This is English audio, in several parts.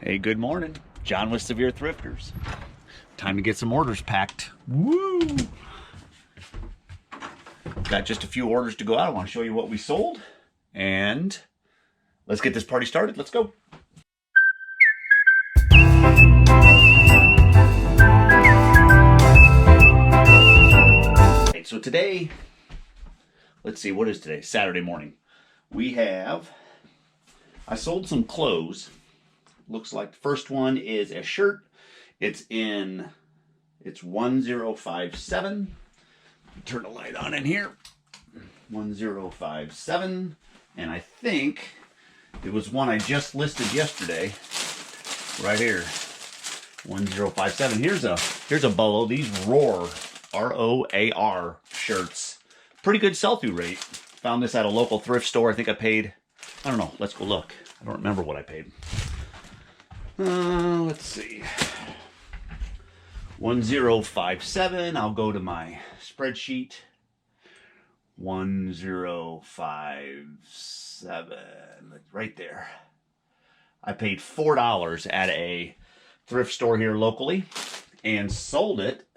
Hey, good morning. John with Severe Thrifters. Time to get some orders packed. Woo! Got just a few orders to go out. I want to show you what we sold. And let's get this party started. Let's go. Okay, so today, let's see, what is today? Saturday morning. I sold some clothes. Looks like the first one is a shirt. It's 1057. Turn the light on in here. 1057. And I think it was one I just listed yesterday. Right here. 1057. Here's a bolo. These Roar, R-O-A-R shirts. Pretty good sell-through rate. Found this at a local thrift store. I think I paid, I don't know. Let's go look. I don't remember what I paid. Let's see. 1057. I'll go to my spreadsheet. 1057. Right there. I paid $4 at a thrift store here locally and sold it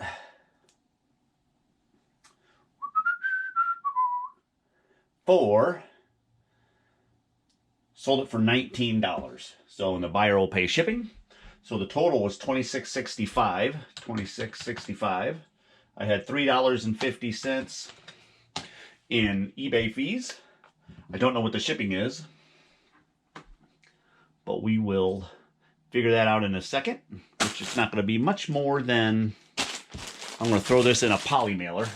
for $19. So, and the buyer will pay shipping. So the total was $26.65. $26.65. I had $3.50 in eBay fees. I don't know what the shipping is, but we will figure that out in a second, which is not going to be much more than, I'm going to throw this in a poly mailer.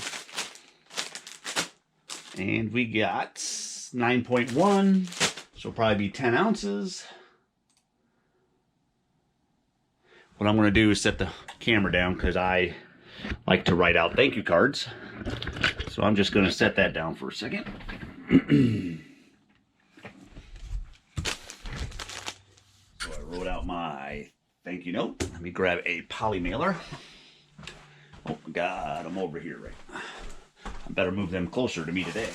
And we got 9.1, so probably be 10 ounces. What I'm going to do is set the camera down because I like to write out thank you cards. So I'm just going to set that down for a second. So I wrote out my thank you note. Let me grab a poly mailer. Oh my God, I'm over here, right? I better move them closer to me today.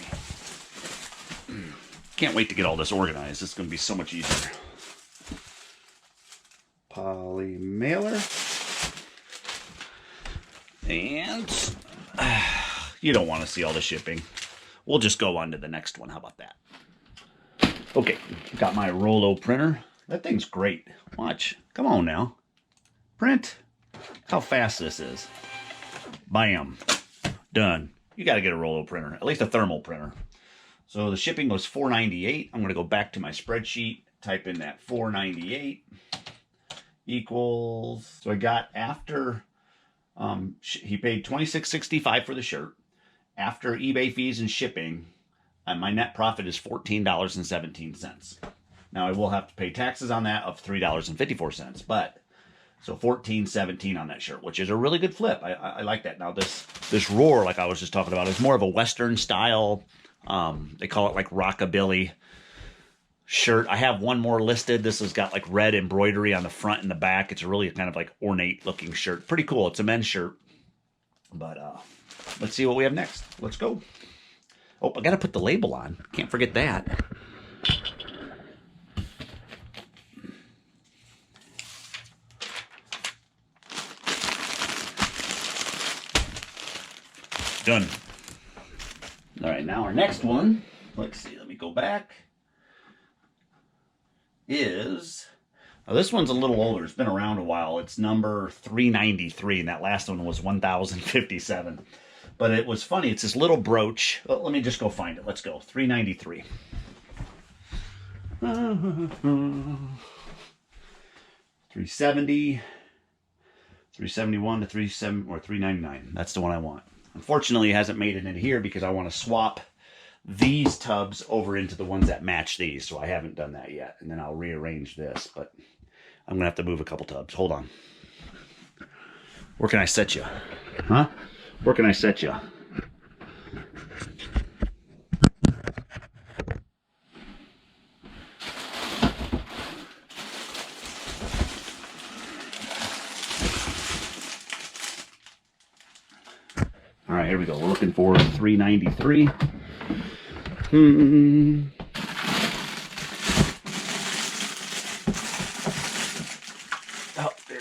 Can't wait to get all this organized. It's going to be so much easier. Poly mailer. And you don't want to see all the shipping. We'll just go on to the next one. How about that? Okay, got my Rolo printer. That thing's great. Watch. Come on now. Print. How fast this is. Bam. Done. You got to get a Rolo printer, at least a thermal printer. So the shipping was $4.98. I'm going to go back to my spreadsheet, type in that $4.98 equals. So I got after, he paid $26.65 for the shirt. After eBay fees and shipping, my net profit is $14.17. Now I will have to pay taxes on that of $3.54, but so $14.17 on that shirt, which is a really good flip. I like that. Now this Roar, like I was just talking about, is more of a Western style. They call it like rockabilly shirt. I have one more listed. This has got like red embroidery on the front and the back. It's a really kind of like ornate looking shirt. Pretty cool. It's a men's shirt. But let's see what we have next. Let's go. Oh, I got to put the label on. Can't forget that. Done. All right, now our next one, let's see, let me go back, is, now this one's a little older. It's been around a while. It's number 393, and that last one was 1057. But it was funny. It's this little brooch. Oh, let me just go find it. Let's go. 393. 370, 371 to 399. That's the one I want. Unfortunately, it hasn't made it in here because I want to swap these tubs over into the ones that match these. So I haven't done that yet. And then I'll rearrange this. But I'm going to have to move a couple tubs. Hold on. Where can I set you? Huh? Where can I set you? All right, here we go. We're looking for 393.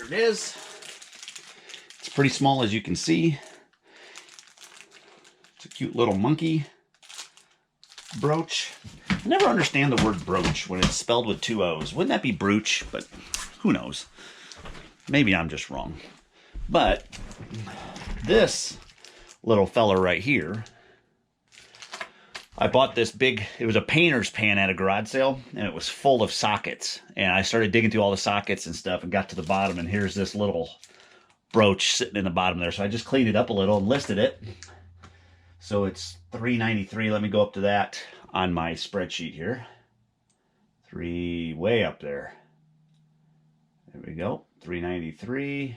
it is. It's pretty small, as you can see. It's a cute little monkey brooch. I never understand the word brooch when it's spelled with 2 O's. Wouldn't that be brooch? But who knows? Maybe I'm just wrong. But this little fella right here, I bought this big, it was a painter's pan at a garage sale, and it was full of sockets. And I started digging through all the sockets and stuff and got to the bottom, and here's this little brooch sitting in the bottom there. So I just cleaned it up a little and listed it. So it's $3.93. Let me go up to that on my spreadsheet here. Way up there. There we go. $3.93.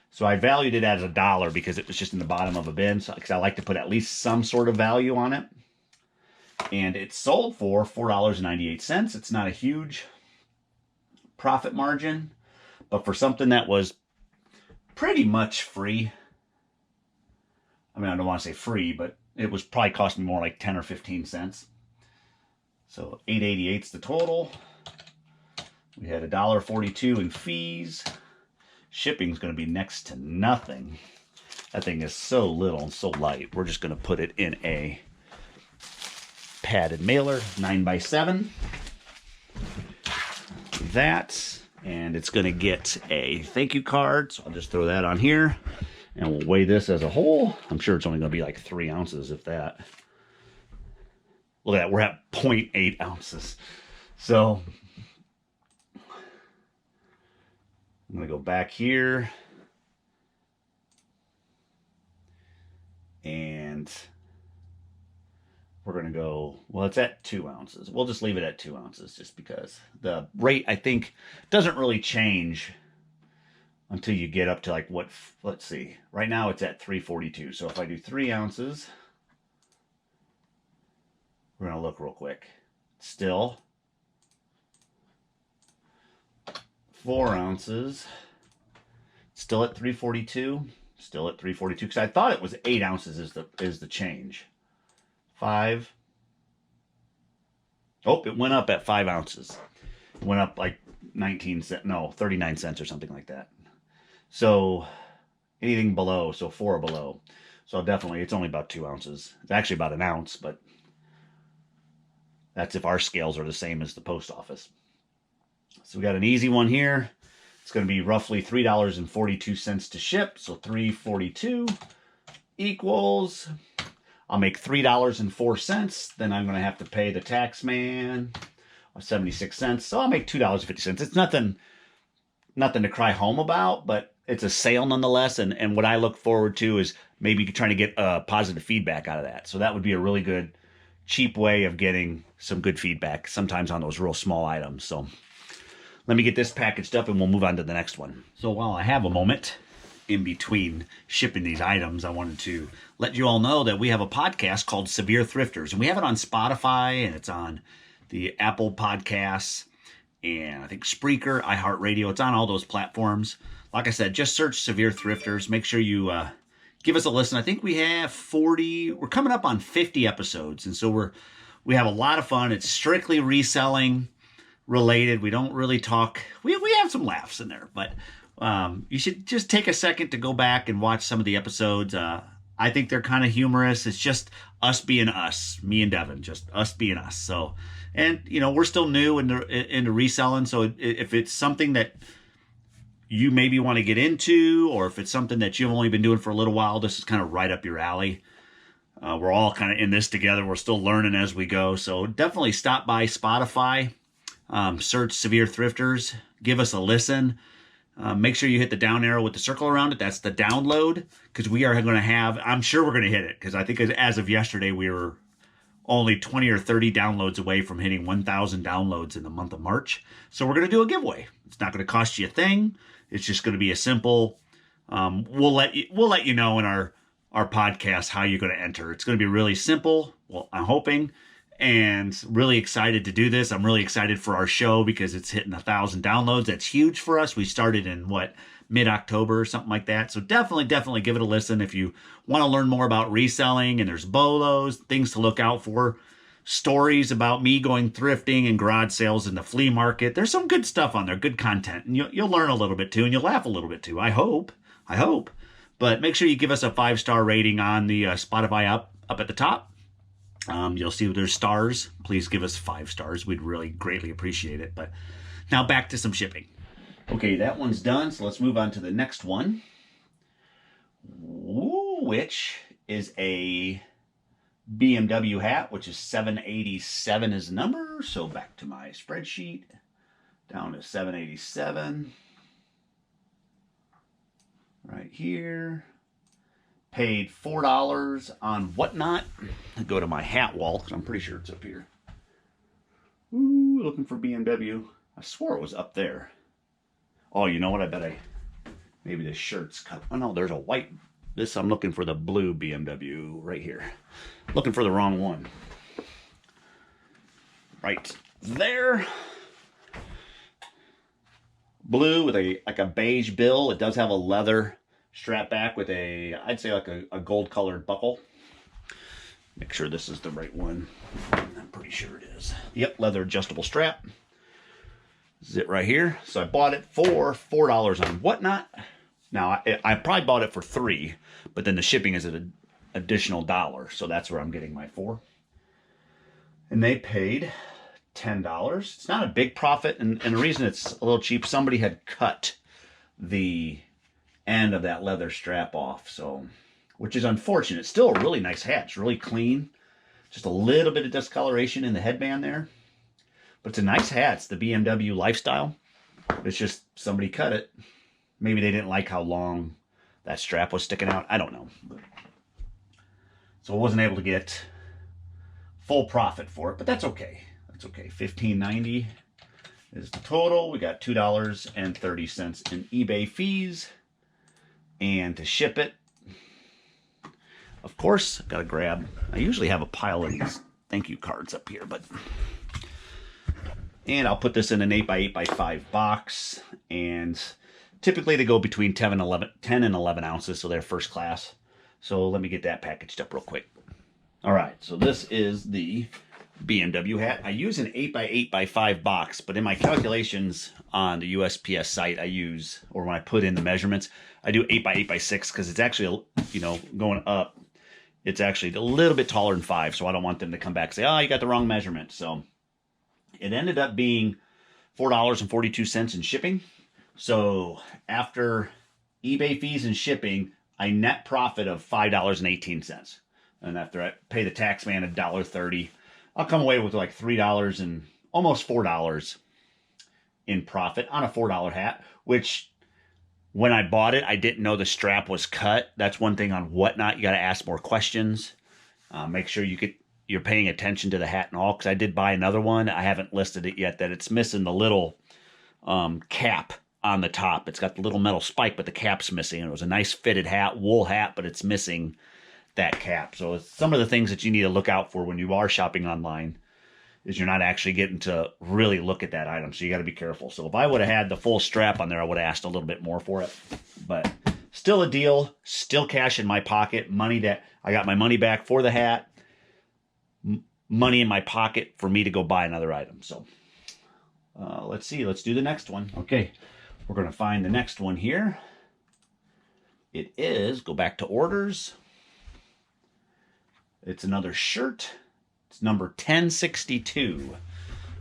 So I valued it as $1 because it was just in the bottom of a bin. So, because I like to put at least some sort of value on it. And it sold for $4.98. It's not a huge profit margin, but for something that was pretty much free. I mean, I don't want to say free, but it was probably costing me more like 10 or 15 cents. So $8.88 the total. We had $1.42 in fees. Shipping's going to be next to nothing. That thing is so little and so light. We're just going to put it in a padded mailer, 9x7. That, and it's going to get a thank you card. So I'll just throw that on here, and we'll weigh this as a whole. I'm sure it's only going to be like 3 ounces, if that. Look at that, we're at 0.8 ounces. So I'm going to go back here, and we're going to go, well, it's at 2 ounces. We'll just leave it at 2 ounces just because the rate, I think, doesn't really change until you get up to like what, let's see. Right now it's at 342. So if I do 3 ounces, we're going to look real quick. Still 4 ounces, still at 342, still at 342, because I thought it was 8 ounces is the change. 5. Oh, it went up at 5 ounces. It went up like 19 cents, no, 39 cents or something like that. So anything below, so 4 or below. So definitely, it's only about 2 ounces. It's actually about an ounce, but that's if our scales are the same as the post office. So we got an easy one here. It's going to be roughly $3.42 to ship. So $3.42 equals, I'll make $3.04. Then I'm going to have to pay the tax man 76 cents. So I'll make $2.50. It's nothing to cry home about, but it's a sale nonetheless. And what I look forward to is maybe trying to get positive feedback out of that. So that would be a really good, cheap way of getting some good feedback sometimes on those real small items. So let me get this packaged up and we'll move on to the next one. So while I have a moment in between shipping these items, I wanted to let you all know that we have a podcast called SEVIER Thrifters, and we have it on Spotify, and it's on the Apple Podcasts, and I think Spreaker, iHeartRadio. It's on all those platforms. Like I said, just search SEVIER Thrifters. Make sure you give us a listen. I think we have 40, we're coming up on 50 episodes, and so we have a lot of fun. It's strictly reselling related. We don't really talk, we have some laughs in there, but you should just take a second to go back and watch some of the episodes. I think they're kind of humorous. It's just us being us, me and Devin, just us being us. So, and we're still new into reselling. So if it's something that you maybe want to get into, or if it's something that you've only been doing for a little while, this is kind of right up your alley. We're all kind of in this together. We're still learning as we go. So definitely stop by Spotify, search SEVIER Thrifters, give us a listen. Make sure you hit the down arrow with the circle around it. That's the download, because we are going to have, I'm sure we're going to hit it, because I think as of yesterday, we were only 20 or 30 downloads away from hitting 1,000 downloads in the month of March. So we're going to do a giveaway. It's not going to cost you a thing. It's just going to be a simple, we'll let you know in our podcast how you're going to enter. It's going to be really simple. Well, I'm hoping, and really excited to do this. I'm really excited for our show because it's hitting 1,000 downloads. That's huge for us. We started in mid-October or something like that. So definitely give it a listen if you want to learn more about reselling, and there's BOLOs, things to look out for. stories about me going thrifting and garage sales in the flea market. There's some good stuff on there, good content, and you'll learn a little bit too, and you'll laugh a little bit too. I hope. But make sure you give us a 5-star rating on the Spotify up at the top. You'll see there's stars. Please give us 5 stars. We'd really greatly appreciate it. But now back to some shipping. Okay, that one's done. So let's move on to the next one, which is a BMW hat, which is 787 is the number. So back to my spreadsheet, down to 787. Right here. Paid $4 on Whatnot. I go to my hat wall, because I'm pretty sure it's up here. Ooh, looking for BMW. I swore it was up there. Oh, you know what? I bet maybe this shirt's cut. Oh no, there's a white. I'm looking for the blue BMW right here. Looking for the wrong one. Right there. Blue with like a beige bill. It does have a leather strap back with I'd say like a gold colored buckle. Make sure this is the right one. I'm pretty sure it is. Yep, leather adjustable strap. This is it right here. So I bought it for $4 on Whatnot. Now, I probably bought it for $3, but then the shipping is an additional $1. So that's where I'm getting my $4. And they paid $10. It's not a big profit. And the reason it's a little cheap, somebody had cut the end of that leather strap off. So, which is unfortunate. It's still a really nice hat. It's really clean. Just a little bit of discoloration in the headband there. But it's a nice hat. It's the BMW Lifestyle. It's just somebody cut it. Maybe they didn't like how long that strap was sticking out. I don't know. So I wasn't able to get full profit for it, but that's okay. That's okay. $15.90 is the total. We got $2.30 in eBay fees. And to ship it, of course, I've got to grab. I usually have a pile of these thank you cards up here, and I'll put this in an 8x8x5 box, and typically they go between 10 and 11 ounces, so they're first class. So let me get that packaged up real quick. All right, so this is the BMW hat. I use an 8x8x5 box, but in my calculations on the USPS site, or when I put in the measurements, I do 8x8x6 because it's actually, going up, it's actually a little bit taller than 5, so I don't want them to come back and say, oh, you got the wrong measurement. So it ended up being $4.42 in shipping. So after eBay fees and shipping, I net profit of $5.18. And after I pay the tax man $1.30, I'll come away with like $3 and almost $4 in profit on a $4 hat, which when I bought it, I didn't know the strap was cut. That's one thing on Whatnot. You got to ask more questions. Make sure you're paying attention to the hat and all, because I did buy another one. I haven't listed it yet, that it's missing the little cap on the top. It's got the little metal spike, but the cap's missing. It was a nice fitted hat, wool hat, but it's missing that cap. So it's some of the things that you need to look out for when you are shopping online, is you're not actually getting to really look at that item. So you got to be careful. So if I would have had the full strap on there, I would have asked a little bit more for it. But still a deal, still cash in my pocket, money that I got my money back for the hat, money in my pocket for me to go buy another item. So let's see, let's do the next one. Okay, we're going to find the next one here. It is, go back to orders. It's another shirt. It's number 1062.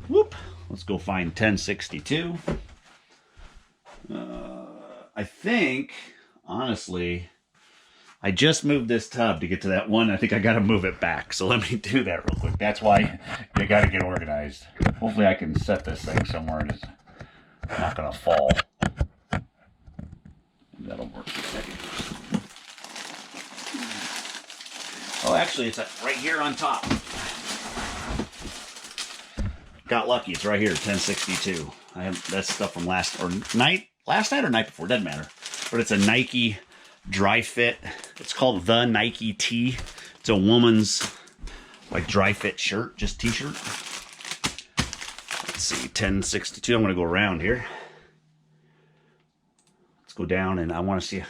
Whoop. Let's go find 1062. I think, honestly, I just moved this tub to get to that one. I think I got to move it back. So let me do that real quick. That's why you got to get organized. Hopefully I can set this thing somewhere and it's not going to fall. That'll work. Oh, actually, it's right here on top. Got lucky. It's right here, 1062. I have that stuff from last night or night before. Doesn't matter. But it's a Nike dry fit. It's called the Nike Tee. It's a woman's like dry fit shirt, just t-shirt. Let's see, 1062. I'm going to go around here. Let's go down, and I want to see.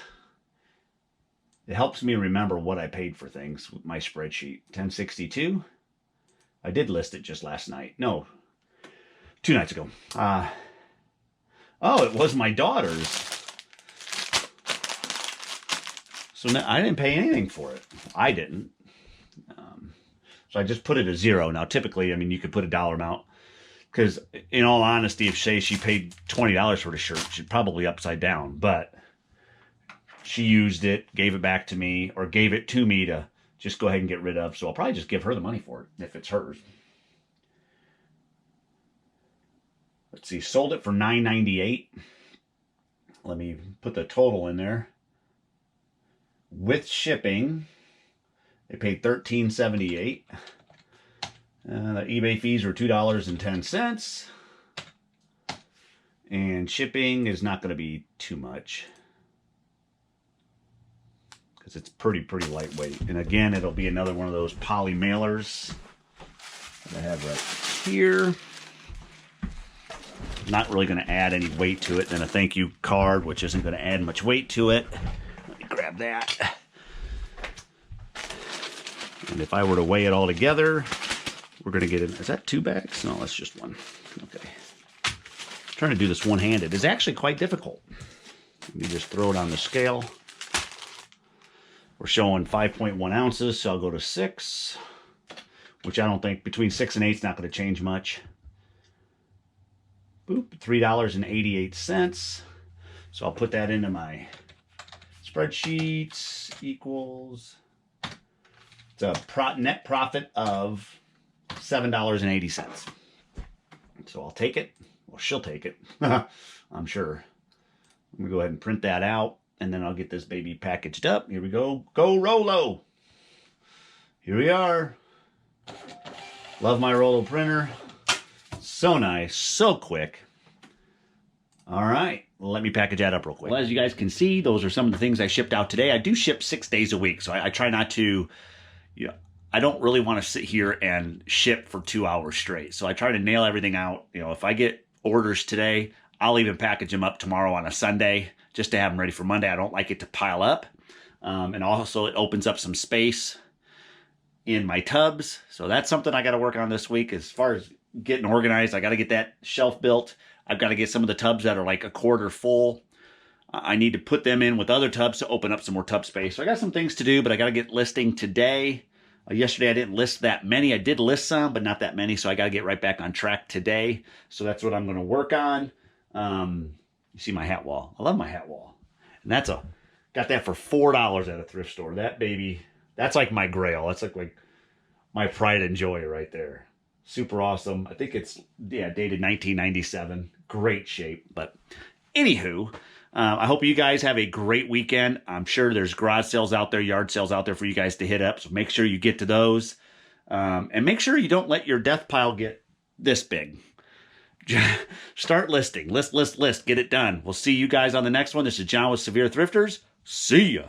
It helps me remember what I paid for things with my spreadsheet. 1062. I did list it just last night. No, 2 nights ago. Oh, it was my daughter's. So now, I didn't pay anything for it. I didn't. So I just put it at 0. Now, typically, I mean, you could put a dollar amount. Because, in all honesty, if, say, she paid $20 for the shirt, she'd probably upside down. But she used it, gave it back to me, or gave it to me to just go ahead and get rid of. So I'll probably just give her the money for it, if it's hers. Let's see, sold it for $9.98. Let me put the total in there. With shipping, they paid $13.78. The eBay fees were $2.10. And shipping is not going to be too much, because it's pretty lightweight. And again, it'll be another one of those poly mailers that I have right here. Not really going to add any weight to it. Then a thank you card, which isn't going to add much weight to it. Let me grab that. And if I were to weigh it all together, we're going to get in. Is that 2 bags? No, that's just 1. Okay. Trying to do this one-handed is actually quite difficult. Let me just throw it on the scale. We're showing 5.1 ounces, so I'll go to 6, which I don't think, between 6 and 8 is not going to change much. Boop, $3.88. So I'll put that into my spreadsheet. Equals, it's a net profit of $7.80. So I'll take it. Well, she'll take it. I'm sure. Let me go ahead and print that out, and then I'll get this baby packaged up. Here we go. Go Rollo. Here we are. Love my Rollo printer. So nice, so quick. All right, let me package that up real quick. Well, as you guys can see, those are some of the things I shipped out today. I do ship 6 days a week, so I try not to, I don't really want to sit here and ship for 2 hours straight. So I try to nail everything out. If I get orders today, I'll even package them up tomorrow on a Sunday just to have them ready for Monday. I don't like it to pile up. And also it opens up some space in my tubs. So that's something I got to work on this week. As far as getting organized, I got to get that shelf built. I've got to get some of the tubs that are like a quarter full. I need to put them in with other tubs to open up some more tub space. So I got some things to do, but I got to get listing today. Yesterday I didn't list that many. I did list some, but not that many. So I got to get right back on track today. So that's what I'm going to work on. You see my hat wall. I love my hat wall. And got that for $4 at a thrift store. That baby, that's like my grail. That's like my pride and joy right there. Super awesome. I think it's, dated 1997. Great shape. But anywho, I hope you guys have a great weekend. I'm sure there's garage sales out there, yard sales out there for you guys to hit up. So make sure you get to those. And make sure you don't let your death pile get this big. Start listing. List. Get it done. We'll see you guys on the next one. This is John with Severe Thrifters. See ya.